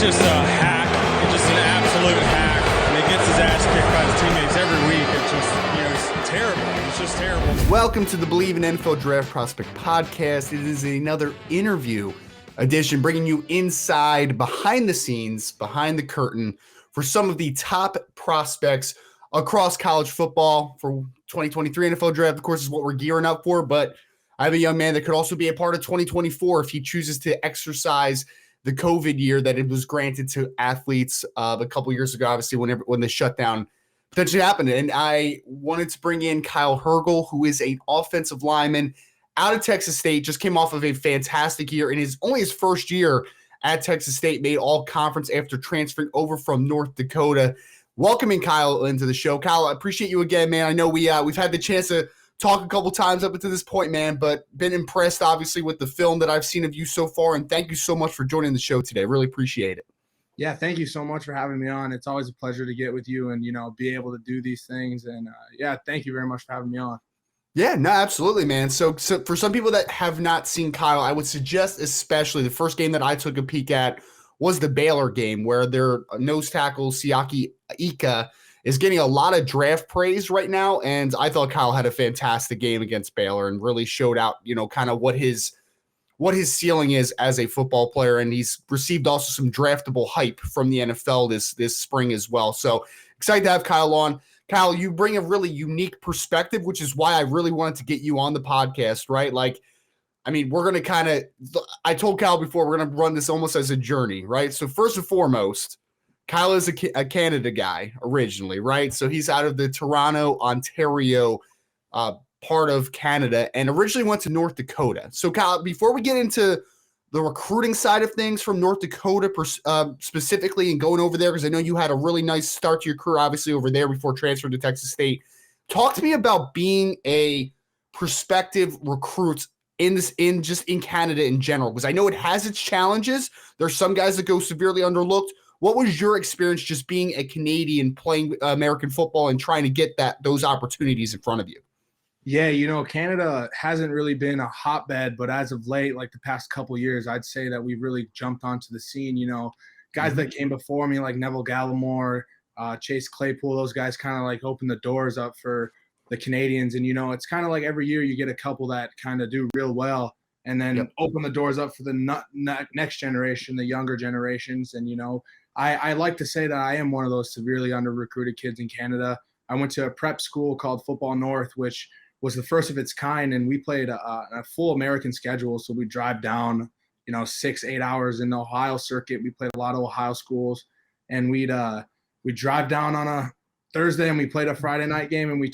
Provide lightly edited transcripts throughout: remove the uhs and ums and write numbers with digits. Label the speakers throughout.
Speaker 1: just a hack. He's just an absolute hack. And he gets his ass kicked by his teammates every week. It's just, it's terrible. It's just terrible.
Speaker 2: Welcome to the Believe in NFL Draft Prospect podcast. It is another interview edition, bringing you inside, behind the scenes, behind the curtain for some of the top prospects across college football for 2023 NFL Draft. Of course, is what we're gearing up for, but I have a young man that could also be a part of 2024 if he chooses to exercise the COVID year that it was granted to athletes a couple years ago, obviously when the shutdown potentially happened. And I wanted to bring in Kyle Hergel, who is an offensive lineman out of Texas State, just came off of a fantastic year in his first year at Texas State, made all conference after transferring over from North Dakota. Welcoming Kyle into the show. Kyle, I appreciate you again, man. I know we've had the chance to talk a couple times up until this point, man, but been impressed, obviously, with the film that I've seen of you so far, and thank you so much for joining the show today. Really appreciate it.
Speaker 3: Yeah, thank you so much for having me on. It's always a pleasure to get with you and, be able to do these things. And, thank you very much for having me on.
Speaker 2: Yeah, no, absolutely, man. So for some people that have not seen Kyle, I would suggest especially the first game that I took a peek at was the Baylor game, where their nose tackle, Siaki Ika, is getting a lot of draft praise right now. And I thought Kyle had a fantastic game against Baylor and really showed out, kind of what his ceiling is as a football player. And he's received also some draftable hype from the NFL this spring as well. So excited to have Kyle on. Kyle, you bring a really unique perspective, which is why I really wanted to get you on the podcast, right? We're going to I told Kyle before, we're going to run this almost as a journey, right? So first and foremost, Kyle is a Canada guy originally, right? So he's out of the Toronto, Ontario part of Canada and originally went to North Dakota. So Kyle, before we get into the recruiting side of things from North Dakota specifically and going over there, because I know you had a really nice start to your career, obviously, over there before transferring to Texas State. Talk to me about being a prospective recruit in Canada in general, because I know it has its challenges. There's some guys that go severely underlooked. What was your experience just being a Canadian playing American football and trying to get those opportunities in front of you?
Speaker 3: Yeah, Canada hasn't really been a hotbed, but as of late, like the past couple years, I'd say that we've really jumped onto the scene. Guys that came before me, like Neville Gallimore, Chase Claypool, those guys kind of like opened the doors up for the Canadians. And, it's kind of like every year you get a couple that kind of do real well and then open the doors up for the next generation, the younger generations. And, I like to say that I am one of those severely under-recruited kids in Canada. I went to a prep school called Football North, which was the first of its kind, and we played a full American schedule. So we drive down, 6-8 hours in the Ohio circuit. We played a lot of Ohio schools, and we'd drive down on a Thursday and we played a Friday night game, and we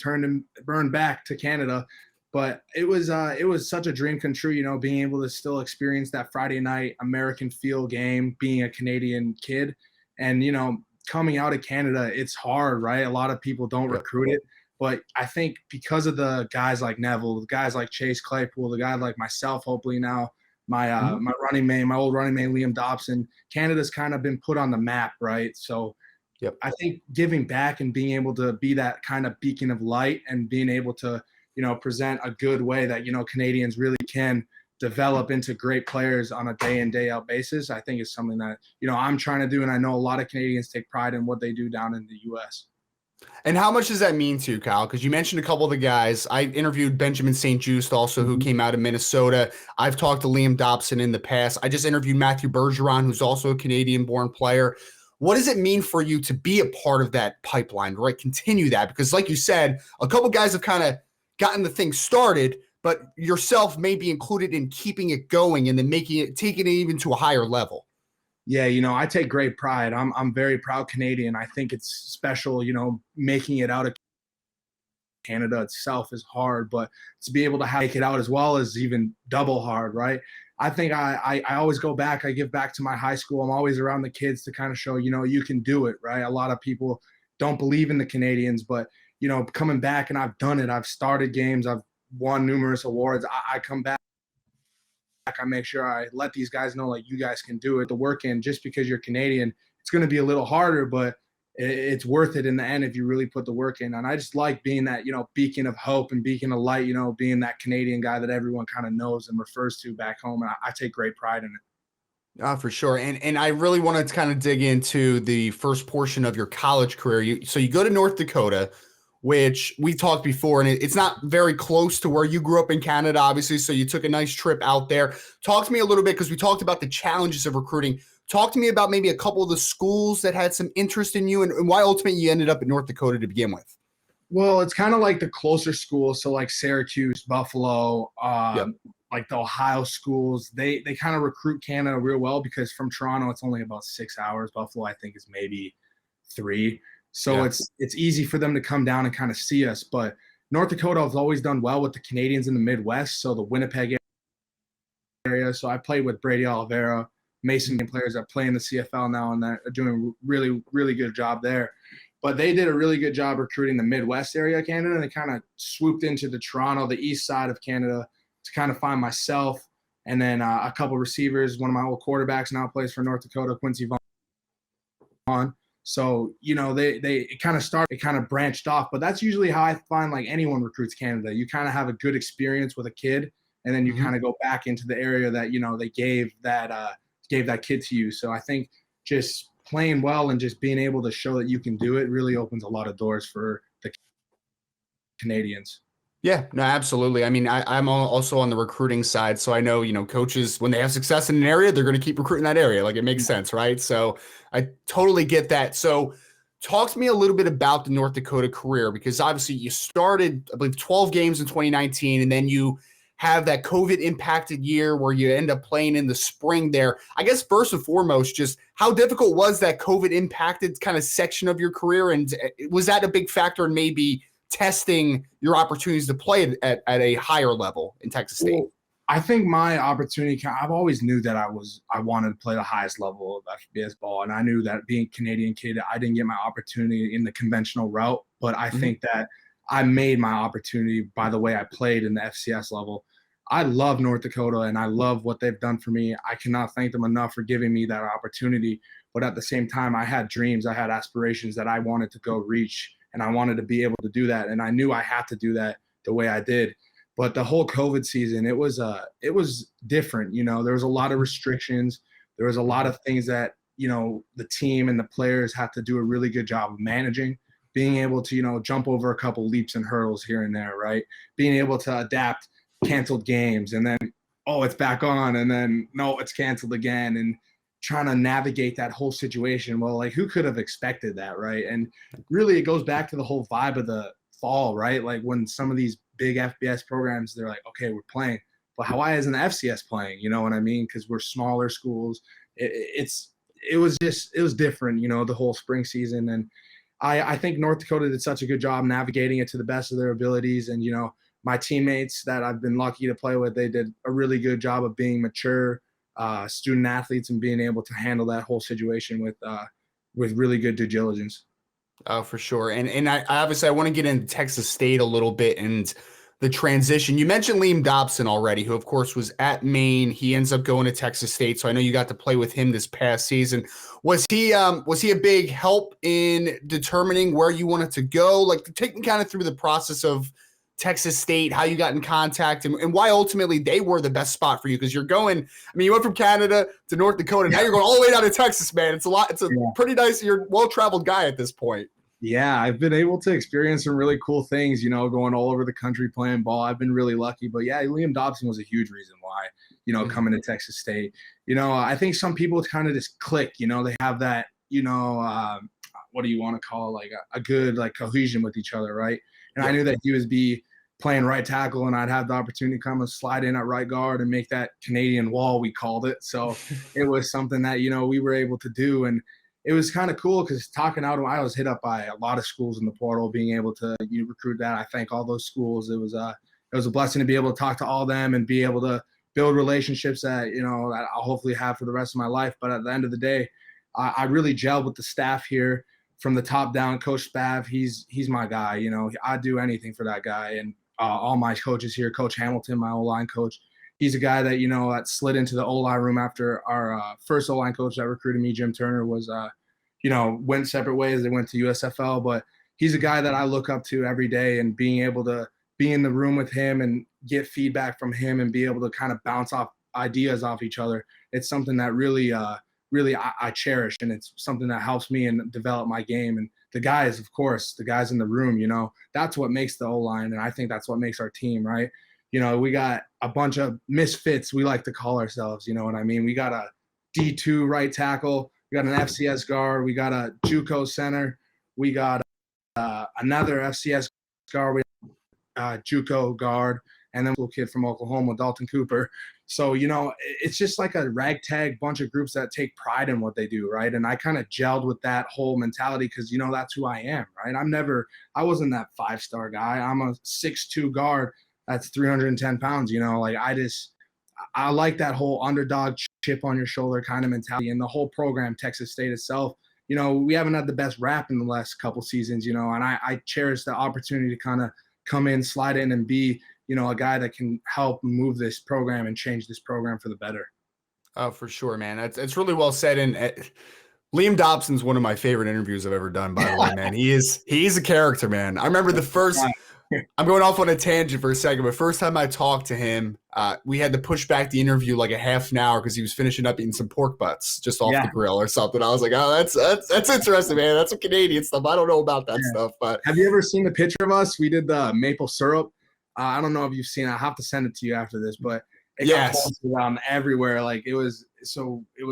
Speaker 3: burned back to Canada. But it was such a dream come true, being able to still experience that Friday night American feel game, being a Canadian kid. And, coming out of Canada, it's hard, right? A lot of people don't recruit it. But I think because of the guys like Neville, the guys like Chase Claypool, the guy like myself, hopefully now, my old running mate, Liam Dobson, Canada's kind of been put on the map, right? So I think giving back and being able to be that kind of beacon of light and being able to, present a good way that, Canadians really can develop into great players on a day in, day out basis, I think is something that, I'm trying to do. And I know a lot of Canadians take pride in what they do down in the U.S.
Speaker 2: And how much does that mean to you, Kyle? Because you mentioned a couple of the guys. I interviewed Benjamin St. Juste also, who came out of Minnesota. I've talked to Liam Dobson in the past. I just interviewed Matthew Bergeron, who's also a Canadian-born player. What does it mean for you to be a part of that pipeline, right? Continue that? Because like you said, a couple guys have kind of gotten the thing started, but yourself may be included in keeping it going and then taking it even to a higher level.
Speaker 3: Yeah, I take great pride. I'm very proud Canadian. I think it's special, making it out of Canada itself is hard, but to be able to make it out as well is even double hard, right? I think I always go back. I give back to my high school. I'm always around the kids to kind of show, you can do it, right? A lot of people don't believe in the Canadians, but, coming back and I've done it. I've started games. I've won numerous awards. I come back. I make sure I let these guys know, like, you guys can do it. The work in, just because you're Canadian, it's going to be a little harder, but it's worth it in the end if you really put the work in. And I just like being that, beacon of hope and beacon of light, being that Canadian guy that everyone kind of knows and refers to back home. And I take great pride in it.
Speaker 2: For sure. And I really wanted to kind of dig into the first portion of your college career. So you go to North Dakota, which we talked before, and it's not very close to where you grew up in Canada, obviously. So you took a nice trip out there. Talk to me a little bit, because we talked about the challenges of recruiting. Talk to me about maybe a couple of the schools that had some interest in you, and why ultimately you ended up in North Dakota to begin with.
Speaker 3: Well, it's kind of like the closer schools, so like Syracuse, Buffalo,
Speaker 2: Yep.
Speaker 3: like the Ohio schools. They kind of recruit Canada real well, because from Toronto it's only about 6 hours. Buffalo, I think, is maybe 3. So
Speaker 2: Yeah.
Speaker 3: it's easy for them to come down and kind of see us. But North Dakota has always done well with the Canadians in the Midwest, so the Winnipeg area. So I played with Brady Oliveira, Mason players that play in the CFL now, and that are doing really, really good job there. But they did a really good job recruiting the Midwest area of Canada, and they kind of swooped into the Toronto, the east side of Canada, to kind of find myself, and then a couple receivers. One of my old quarterbacks now plays for North Dakota, Quincy Vaughn. So, it kind of started, it kind of branched off. But that's usually how I find, like, anyone recruits Canada. You kind of have a good experience with a kid, and then you kind of go back into the area that, they gave that kid to you. So I think just playing well and just being able to show that you can do it really opens a lot of doors for the Canadians.
Speaker 2: Yeah, no, absolutely. I mean, I'm also on the recruiting side, so I know, coaches, when they have success in an area, they're going to keep recruiting that area. Like, it makes sense, right? So I totally get that. So talk to me a little bit about the North Dakota career, because obviously you started, I believe, 12 games in 2019, and then you have that COVID impacted year where you end up playing in the spring there. I guess first and foremost, just how difficult was that COVID impacted kind of section of your career? And was that a big factor in maybe testing your opportunities to play at a higher level in Texas State?
Speaker 3: Well, I think my opportunity, I've always knew that I wanted to play the highest level of FBS ball. And I knew that being a Canadian kid, I didn't get my opportunity in the conventional route, but I think that I made my opportunity by the way I played in the FCS level. I love North Dakota, and I love what they've done for me. I cannot thank them enough for giving me that opportunity. But at the same time, I had dreams, I had aspirations that I wanted to go reach, and I wanted to be able to do that. And I knew I had to do that the way I did. But the whole COVID season, it was different. There was a lot of restrictions. There was a lot of things that, the team and the players had to do a really good job of managing, being able to, jump over a couple leaps and hurdles here and there, right? Being able to adapt canceled games, and then, oh, it's back on, and then, no, it's canceled again, and trying to navigate that whole situation. Well, like, who could have expected that, right? And really, it goes back to the whole vibe of the fall, right? Like, when some of these big FBS programs, they're like, okay, we're playing, but why isn't the FCS playing? You know what I mean? Because we're smaller schools. It was different, the whole spring season. And I think North Dakota did such a good job navigating it to the best of their abilities. And, my teammates that I've been lucky to play with, they did a really good job of being mature student athletes and being able to handle that whole situation with really good due diligence.
Speaker 2: Oh, for sure. And I obviously I want to get into Texas State a little bit and the transition. You mentioned Liam Dobson already, who of course was at Maine. He ends up going to Texas State. So I know you got to play with him this past season. Was he a big help in determining where you wanted to go? Like, take me kind of through the process of Texas State, how you got in contact, and why ultimately they were the best spot for you. Because you're going, I mean, you went from Canada to North Dakota, and now you're going all the way down to Texas, man. It's a lot. It's a pretty nice, you're a well-traveled guy at this point.
Speaker 3: Yeah, I've been able to experience some really cool things, going all over the country playing ball. I've been really lucky. But yeah, Liam Dobson was a huge reason why, coming to Texas State. I think some people kind of just click, they have that, what do you want to call, like a good like cohesion with each other, right? And I knew that he was playing right tackle, and I'd have the opportunity to come and slide in at right guard and make that Canadian wall, we called it. So it was something that, we were able to do. And it was kind of cool because talking out, I was hit up by a lot of schools in the portal, being able to recruit that. I thank all those schools. It was a blessing to be able to talk to all of them and be able to build relationships that, that I'll hopefully have for the rest of my life. But at the end of the day, I really gelled with the staff here from the top down. Coach Spav, he's my guy. I'd do anything for that guy. And all my coaches here, Coach Hamilton, my O-line coach, he's a guy that, that slid into the O-line room after our first O-line coach that recruited me, Jim Turner, was, went separate ways. They went to USFL, but he's a guy that I look up to every day, and being able to be in the room with him and get feedback from him and be able to kind of bounce off ideas off each other. it's something that really I cherish, and it's something that helps me and develop my game. And the guys, of course, the guys in the room, that's what makes the O-line, and I think that's what makes our team, right? We got a bunch of misfits, we like to call ourselves, you know what I mean? We got a D2 right tackle, we got an FCS guard, we got a JUCO center, we got another FCS guard, we JUCO guard, and then a little kid from Oklahoma, Dalton Cooper. So, it's just like a ragtag bunch of groups that take pride in what they do, right? And I kind of gelled with that whole mentality because, that's who I am, right? I wasn't that 5-star guy. I'm a 6'2" guard that's 310 pounds, I like that whole underdog chip on your shoulder kind of mentality. And the whole program, Texas State itself, we haven't had the best rap in the last couple seasons, and I cherish the opportunity to kind of come in, slide in, and be, a guy that can help move this program and change this program for the better.
Speaker 2: Oh, for sure, man. It's really well said. And Liam Dobson's one of my favorite interviews I've ever done, by the way, man. He's a character, man. I remember I'm going off on a tangent for a second, but first time I talked to him, we had to push back the interview like a half an hour because he was finishing up eating some pork butts just off the grill or something. I was like, oh, that's interesting, man. That's some Canadian stuff. I don't know about that stuff. But
Speaker 3: have you ever seen the picture of us? We did the maple syrup. I don't know if you've seen it. I'll have to send it to you after this, but it got posted around everywhere. Like it was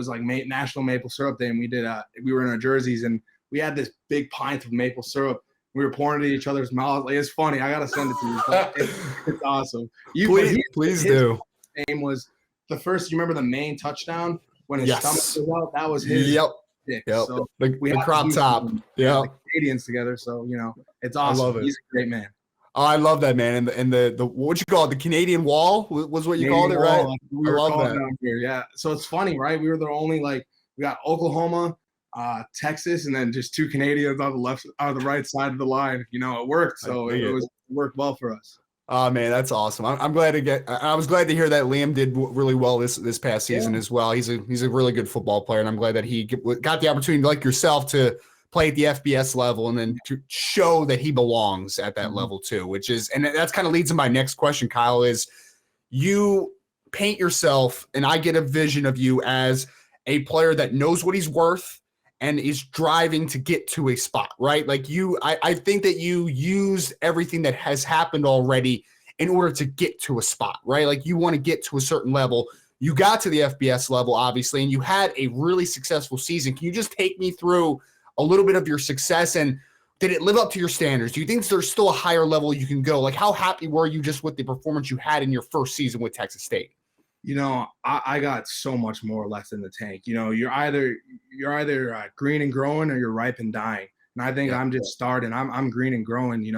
Speaker 3: like National Maple Syrup Day, and we were in our jerseys, and we had this big pint of maple syrup. We were pouring it in each other's mouths. Like, it's funny. I gotta send it to you. It's awesome.
Speaker 2: Please do.
Speaker 3: His name was the first. You remember the main touchdown when his stomach was out? That was his.
Speaker 2: Yep.
Speaker 3: Pick.
Speaker 2: Yep.
Speaker 3: So
Speaker 2: the crop top.
Speaker 3: Yeah. The Canadians together. So it's awesome.
Speaker 2: I love it.
Speaker 3: He's a great man.
Speaker 2: Oh, I love that, man. And the what you call it, the Canadian Wall was what you called it, right?
Speaker 3: We were called down here, yeah. So it's funny, right? We were the only we got Oklahoma, Texas, and then just 2 Canadians on the right side of the line. It worked, so it worked well for us.
Speaker 2: Oh man, that's awesome. I'm glad I was glad to hear that Liam did really well this past season as well. He's a really good football player, and I'm glad that he got the opportunity, like yourself, to play at the FBS level and then to show that he belongs at that level too, and that's kind of leads to my next question, Kyle, is you paint yourself, and I get a vision of you as a player that knows what he's worth and is driving to get to a spot, right? Like I think that you use everything that has happened already in order to get to a spot, right? Like you want to get to a certain level. You got to the FBS level, obviously, and you had a really successful season. Can you just take me through a little bit of your success, and did it live up to your standards? Do you think there's still a higher level you can go? Like, how happy were you just with the performance you had in your first season with Texas State?
Speaker 3: I got so much more left in the tank. You're either green and growing, or you're ripe and dying. And I think I'm just starting. I'm green and growing.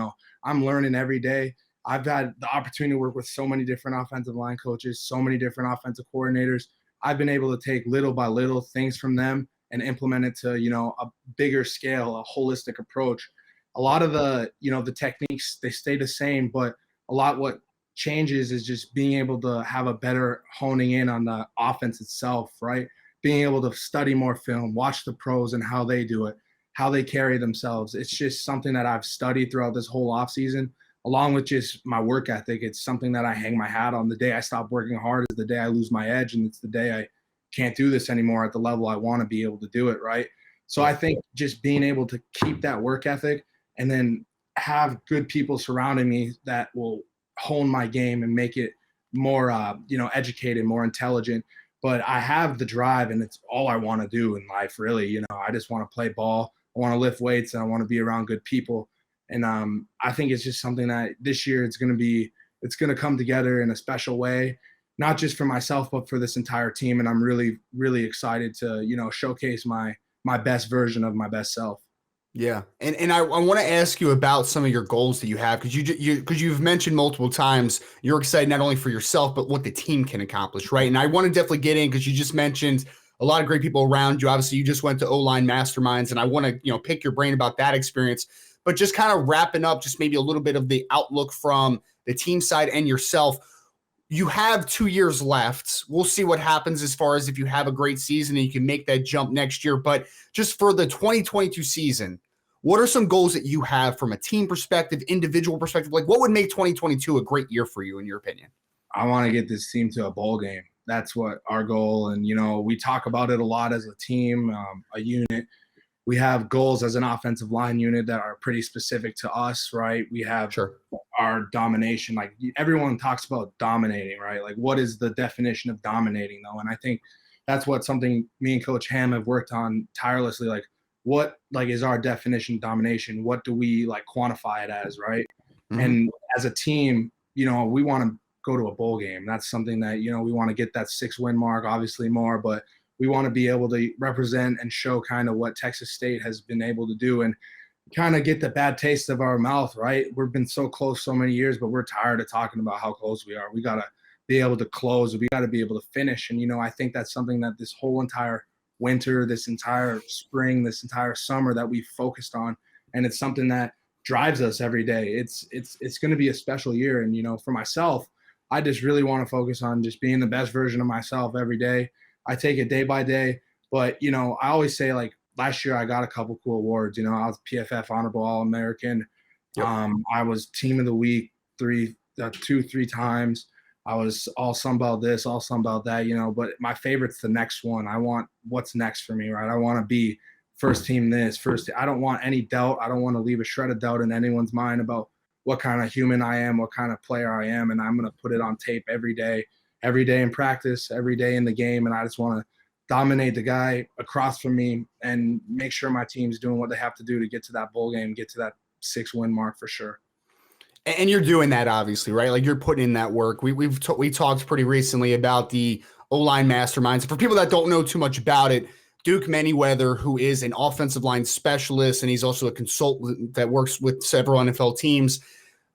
Speaker 3: I'm learning every day. I've had the opportunity to work with so many different offensive line coaches, so many different offensive coordinators. I've been able to take little by little things from them and implement it to, a bigger scale, a holistic approach. A lot of the techniques, they stay the same, but a lot what changes is just being able to have a better honing in on the offense itself, right? Being able to study more film, watch the pros and how they do it, how they carry themselves. It's just something that I've studied throughout this whole offseason, along with just my work ethic. It's something that I hang my hat on. The day I stop working hard is the day I lose my edge, and it's the day I can't do this anymore at the level I want to be able to do it, right? So I think just being able to keep that work ethic and then have good people surrounding me that will hone my game and make it more, educated, more intelligent. But I have the drive, and it's all I want to do in life, really. I just want to play ball. I want to lift weights, and I want to be around good people. And I think it's just something that this year it's going to come together in a special way, not just for myself, but for this entire team. And I'm really, really excited to, showcase my best version of my best self.
Speaker 2: Yeah. And I want to ask you about some of your goals that you have, because you've mentioned multiple times you're excited not only for yourself, but what the team can accomplish, right? And I want to definitely get in, because you just mentioned a lot of great people around you. Obviously, you just went to O-line masterminds, and I want to, pick your brain about that experience. But just kind of wrapping up, just maybe a little bit of the outlook from the team side and yourself. You have 2 years left. We'll see what happens as far as if you have a great season and you can make that jump next year. But just for the 2022 season, what are some goals that you have from a team perspective, individual perspective? Like, what would make 2022 a great year for you, in your opinion?
Speaker 3: I want to get this team to a bowl game. That's what our goal. And, we talk about it a lot as a team, a unit. We have goals as an offensive line unit that are pretty specific to us, right? We have our domination. Like everyone talks about dominating, right? Like what is the definition of dominating though? And I think that's something me and Coach Ham have worked on tirelessly. Like what is our definition of domination? What do we quantify it as, right? Mm-hmm. And as a team, we want to go to a bowl game. That's something that, we want to get that 6-win mark, obviously more, but we want to be able to represent and show kind of what Texas State has been able to do and kind of get the bad taste of our mouth, right? We've been so close so many years, but we're tired of talking about how close we are. We got to be able to close. We got to be able to finish. And, I think that's something that this whole entire winter, this entire spring, this entire summer that we focused on. And it's something that drives us every day. It's going to be a special year. And, for myself, I just really want to focus on just being the best version of myself every day. I take it day by day, but, I always say last year I got a couple cool awards. I was PFF Honorable All-American. Yep. I was Team of the Week 3 times. I was all Sun Belt this, all Sun Belt that, but my favorite's the next one. I want what's next for me, right? I want to be first team this, I don't want any doubt. I don't want to leave a shred of doubt in anyone's mind about what kind of human I am, what kind of player I am. And I'm going to put it on tape every day in practice, every day in the game. And I just want to dominate the guy across from me and make sure my team's doing what they have to do to get to that bowl game, get to that 6-win mark for sure.
Speaker 2: And you're doing that, obviously, right? Like you're putting in that work. We talked pretty recently about the O-line masterminds. For people that don't know too much about it, Duke Manyweather, who is an offensive line specialist, and he's also a consultant that works with several NFL teams,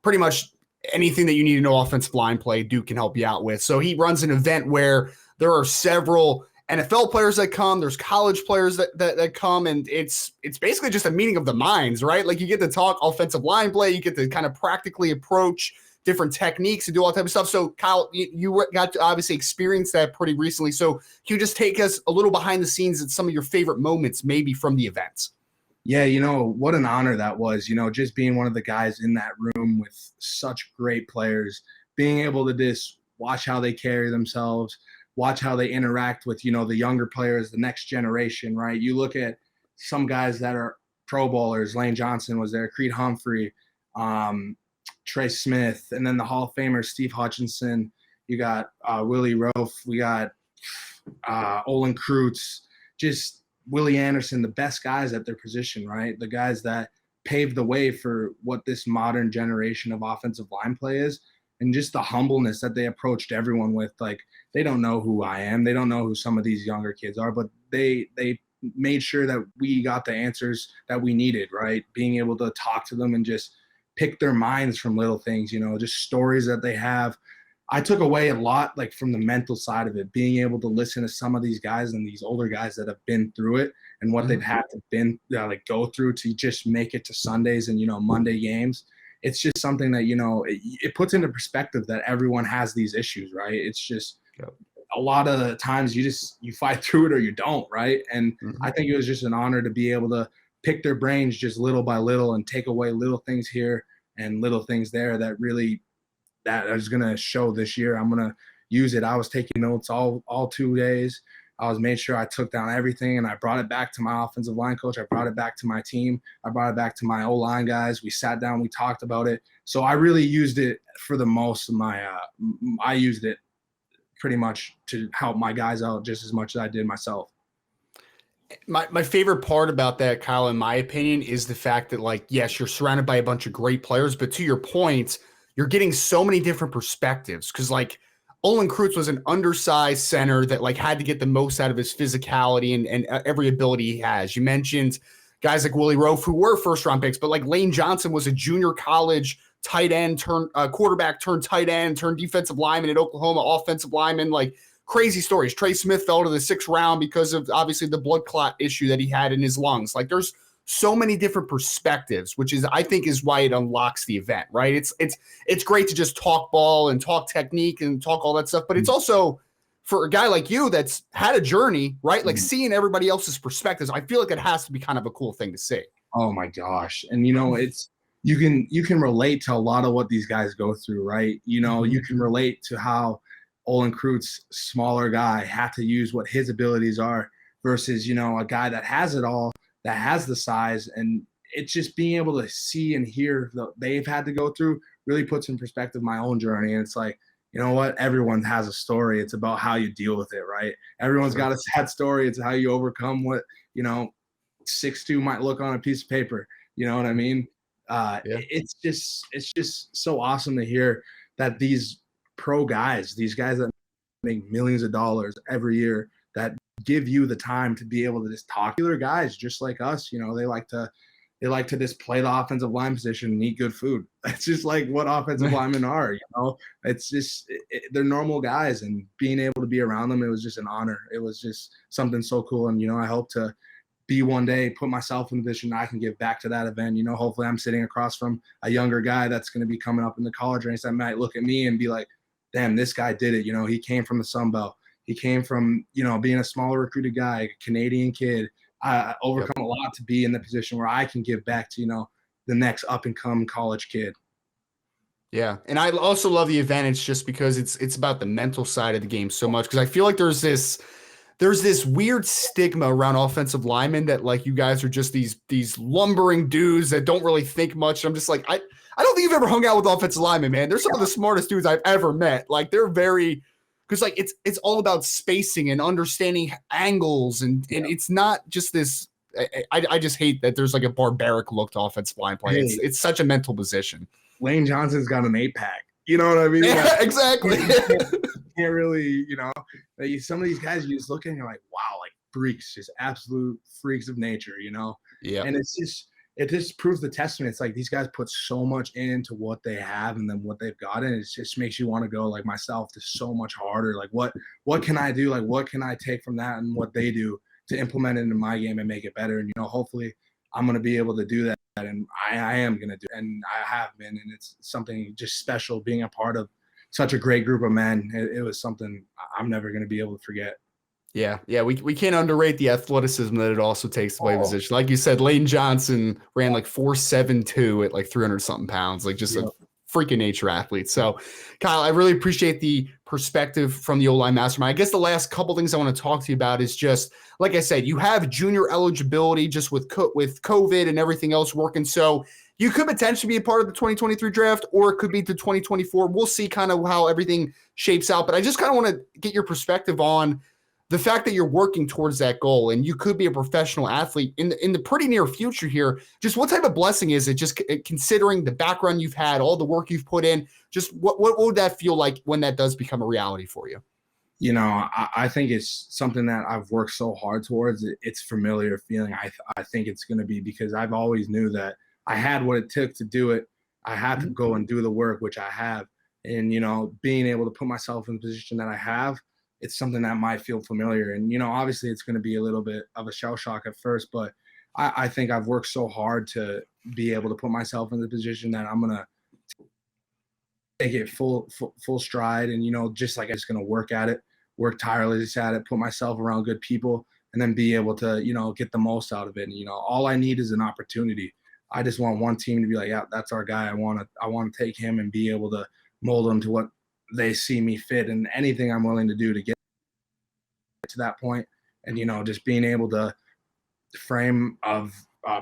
Speaker 2: pretty much anything that you need to know offensive line play, Duke can help you out with. So he runs an event where there are several NFL players that come, there's college players that come, and it's basically just a meeting of the minds, right? Like you get to talk offensive line play, you get to kind of practically approach different techniques and do all that type of stuff. So Kyle, you got to obviously experience that pretty recently. So can you just take us a little behind the scenes at some of your favorite moments, maybe from the events?
Speaker 3: Yeah, what an honor that was, just being one of the guys in that room with such great players, being able to just watch how they carry themselves, watch how they interact with, the younger players, the next generation, right? You look at some guys that are Pro Bowlers. Lane Johnson was there, Creed Humphrey, Trey Smith, and then the Hall of Famer, Steve Hutchinson. You got Willie Rofe. We got Olin Kreutz, just Willie Anderson, the best guys at their position, right? The guys that paved the way for what this modern generation of offensive line play is. And just the humbleness that they approached everyone with. Like, they don't know who I am. They don't know who some of these younger kids are, but they made sure that we got the answers that we needed, right? Being able to talk to them and just pick their minds from little things, just stories that they have. I took away a lot, from the mental side of it, being able to listen to some of these guys and these older guys that have been through it and what they've had to go through to just make it to Sundays and, Monday games. It's just something that, it puts into perspective that everyone has these issues, right? It's just a lot of the times you fight through it or you don't, right? And I think it was just an honor to be able to pick their brains just little by little and take away little things here and little things there that is going to show this year. I'm going to use it. I was taking notes all 2 days. I was made sure I took down everything, and I brought it back to my offensive line coach. I brought it back to my team. I brought it back to my O-line guys. We sat down. We talked about it. So I really used it for the most of my I used it pretty much to help my guys out just as much as I did myself.
Speaker 2: My favorite part about that, Kyle, in my opinion, is the fact that, yes, you're surrounded by a bunch of great players, but to your point, you're getting so many different perspectives because, Olin Kreutz was an undersized center that had to get the most out of his physicality and every ability he has. You mentioned guys like Willie Rofe who were first-round picks, but Lane Johnson was a junior college tight end turned quarterback turned tight end turned defensive lineman at Oklahoma, offensive lineman, crazy stories. Trey Smith fell to the 6th round because of obviously the blood clot issue that he had in his lungs. There's so many different perspectives, which I think is why it unlocks the event, right? It's great to just talk ball and talk technique and talk all that stuff, but it's also for a guy like you that's had a journey, right? Seeing everybody else's perspectives, I feel like it has to be kind of a cool thing to see.
Speaker 3: Oh my gosh. And it's, you can relate to a lot of what these guys go through, right? You can relate to how Olin Krutz, smaller guy, had to use what his abilities are versus, a guy that has it all, that has the size. And it's just being able to see and hear they've had to go through really puts in perspective my own journey. And it's like, you know what? Everyone has a story. It's about how you deal with it, right? Everyone's got a sad story. It's how you overcome what, 6'2" might look on a piece of paper. You know what I mean? It's just so awesome to hear that these pro guys, these guys that make millions of dollars every year, that give you the time to be able to just talk to their guys just like us. They like to just play the offensive line position and eat good food. That's just like what offensive linemen are. It's just they're normal guys, and being able to be around them, it was just an honor. It was just something so cool, and I hope to be one day, put myself in a position I can give back to that event. Hopefully I'm sitting across from a younger guy that's going to be coming up in the college ranks that might look at me and be like, damn, this guy did it. He came from the Sun Belt. He came from, being a smaller recruited guy, Canadian kid, overcome a lot to be in the position where I can give back to, the next up and come college kid.
Speaker 2: Yeah. And I also love the advantage just because it's about the mental side of the game so much. Cause I feel like there's this weird stigma around offensive linemen that like you guys are just these lumbering dudes that don't really think much. I'm just like, I don't think you've ever hung out with offensive linemen, man. They're some of the smartest dudes I've ever met. Like they're very, because like it's all about spacing and understanding angles, and it's not just this. I just hate that there's like a barbaric look to offensive line play. It's such a mental position.
Speaker 3: Lane Johnson's got an 8-pack. You know what I mean?
Speaker 2: Yeah, exactly.
Speaker 3: Can't really, some of these guys you just look at and you're like, wow, like freaks, just absolute freaks of nature,
Speaker 2: Yeah.
Speaker 3: And it just proves the testament. It's like these guys put so much into what they have and then what they've gotten. It just makes you want to go, like myself, to so much harder. Like what can I do? Like what can I take from that and what they do to implement it into my game and make it better? And hopefully I'm going to be able to do that, and I am going to do it, and I have been, and it's something just special being a part of such a great group of men. It was something I'm never going to be able to forget.
Speaker 2: Yeah. We can't underrate the athleticism that it also takes to play position. Like you said, Lane Johnson ran like 4.72 at like 300 something pounds, like just a freaking nature athlete. So Kyle, I really appreciate the perspective from the O-line mastermind. I guess the last couple things I want to talk to you about is just, like I said, you have junior eligibility just with COVID and everything else working. So you could potentially be a part of the 2023 draft, or it could be the 2024. We'll see kind of how everything shapes out. But I just kind of want to get your perspective on the fact that you're working towards that goal and you could be a professional athlete in the pretty near future here. Just what type of blessing is it, just considering the background you've had, all the work you've put in? Just what would that feel like when that does become a reality for you?
Speaker 3: I think it's something that I've worked so hard towards. It's familiar feeling. I think it's going to be, because I've always knew that I had what it took to do it. I had to go and do the work, which I have. And, being able to put myself in the position that I have, it's something that might feel familiar. And, obviously it's going to be a little bit of a shell shock at first, but I think I've worked so hard to be able to put myself in the position that I'm going to take it full stride. And, just like I'm just going to work at it, work tirelessly at it, put myself around good people, and then be able to, get the most out of it. And, all I need is an opportunity. I just want one team to be like, yeah, that's our guy. I want to take him and be able to mold him to what they see me fit, and anything I'm willing to do to get to that point. And, just being able to frame of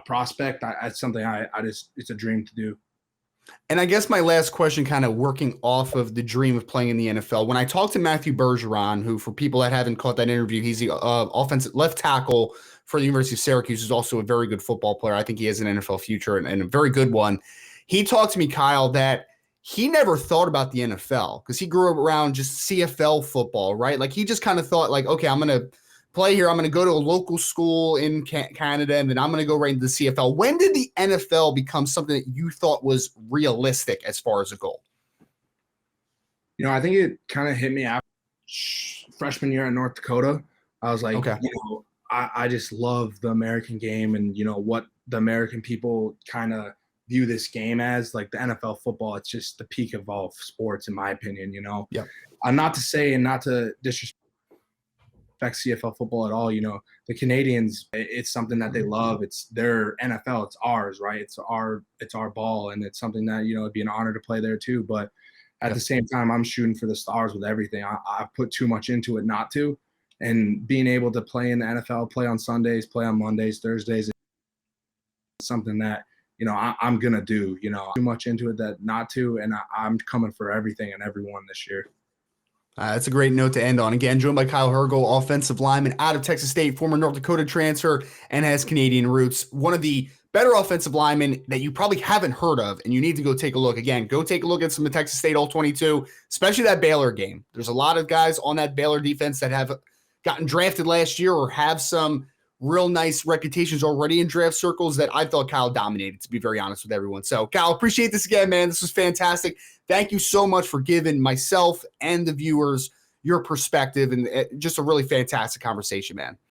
Speaker 3: prospect, that's something it's a dream to do.
Speaker 2: And I guess my last question, kind of working off of the dream of playing in the NFL. When I talked to Matthew Bergeron, who, for people that haven't caught that interview, he's the offensive left tackle for the University of Syracuse, who's also a very good football player. I think he has an NFL future and a very good one. He talked to me, Kyle, that he never thought about the NFL because he grew up around just CFL football, right? Like he just kind of thought like, okay, I'm going to play here. I'm going to go to a local school in Canada, and then I'm going to go right into the CFL. When did the NFL become something that you thought was realistic as far as a goal?
Speaker 3: I think it kind of hit me after freshman year in North Dakota. I was like,
Speaker 2: okay.
Speaker 3: I just love the American game, and, what the American people kind of view this game as, like the NFL football. It's just the peak of all sports, in my opinion,
Speaker 2: Yeah.
Speaker 3: Not to say and not to disrespect CFL football at all. The Canadians, it's something that they love. It's their NFL. It's ours, right? It's our ball. And it's something that, it'd be an honor to play there too. But At the same time, I'm shooting for the stars with everything. I put too much into it not to. And being able to play in the NFL, play on Sundays, play on Mondays, Thursdays, is something that, I'm going to do, too much into it that not to. And I'm coming for everything and everyone this year.
Speaker 2: That's a great note to end on. Again, joined by Kyle Hergel, offensive lineman out of Texas State, former North Dakota transfer, and has Canadian roots. One of the better offensive linemen that you probably haven't heard of, and you need to go take a look. Again, go take a look at some of Texas State All-22, especially that Baylor game. There's a lot of guys on that Baylor defense that have gotten drafted last year or have some real nice reputations already in draft circles that I thought Kyle dominated, to be very honest with everyone. So, Kyle, appreciate this again, man. This was fantastic. Thank you so much for giving myself and the viewers your perspective, and just a really fantastic conversation, man.